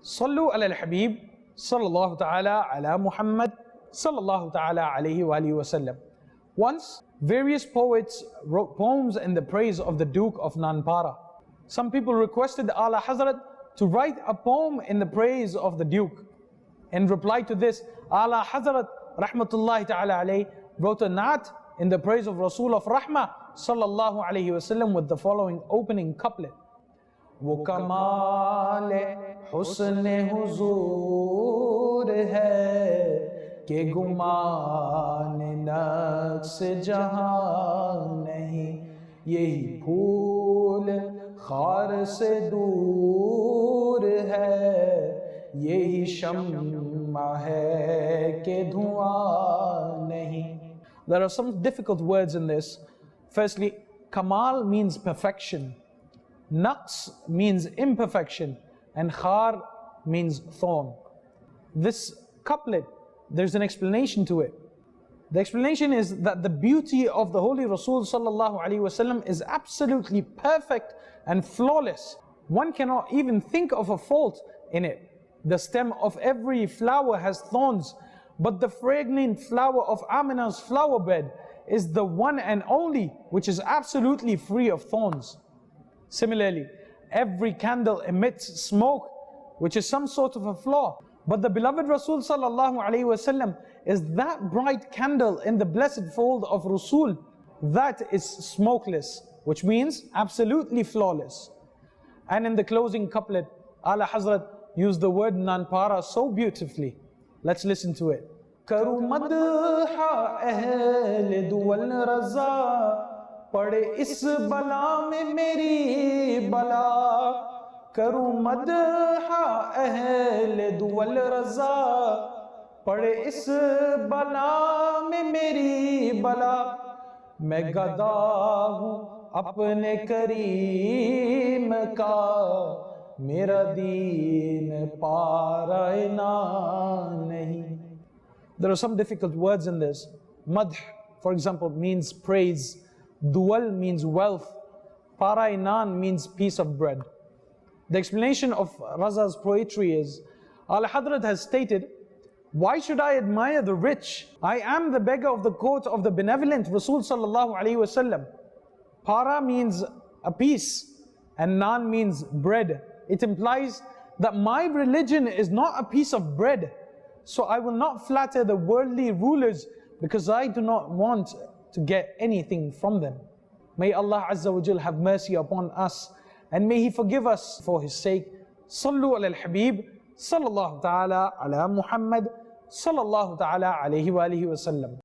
Sallu ala al-Habib, sallallahu ta'ala ala Muhammad, sallallahu ta'ala alayhi wa alihi wa sallam. Once, various poets wrote poems in the praise of the Duke of Nanpara. Some people requested Aala Hazrat to write a poem in the praise of the Duke. In reply to this, Aala Hazrat Rahmatullahi ta'ala alayhi wrote a naat in the praise of Rasul of Rahmah sallallahu alayhi wa sallam with the following opening couplet. वो कमाल हुस्न हुजूर है कि गुमान नक्स जहां नहीं, यही फूल खार से दूर है, यही शम्मा है कि धुआं नहीं. There are some difficult words in this. Firstly, Kamal means perfection, Naqs means imperfection, and Khar means thorn. This couplet, there's an explanation to it. The explanation is that the beauty of the Holy Rasul sallallahu alaihi wasallam is absolutely perfect and flawless. One cannot even think of a fault in it. The stem of every flower has thorns, but the fragrant flower of Amina's flower bed is the one and only which is absolutely free of thorns. Similarly, every candle emits smoke, which is some sort of a flaw. But the beloved Rasul sallallahu alaihi wasallam is that bright candle in the blessed fold of Rasul that is smokeless, which means absolutely flawless. And in the closing couplet, Aala Hazrat used the word Nanpara so beautifully. Let's listen to it. Karu madha ahl duwal raza, पड़े इस बला में मेरी बला, करूं मदहा अहले दुवल रज़ा, पड़े इस बला में मेरी बला, मैं गदा हूँ अपने करीम का, मेरा दीन पारायना नहीं. There are some difficult words in this. Madh, for example, means praise. Dual means wealth. Parainan means piece of bread. The explanation of Raza's poetry is, Aala Hazrat has stated, why should I admire the rich? I am the beggar of the court of the benevolent Rasul sallallahu alaihi wasallam. Para means a piece and nan means bread. It implies that my religion is not a piece of bread. So I will not flatter the worldly rulers because I do not want to get anything from them. May Allah Azza wa Jal have mercy upon us and may He forgive us for His sake. Sallu ala al-Habib, sallallahu ta'ala ala Muhammad, sallallahu ta'ala alayhi wa alihi wa sallam.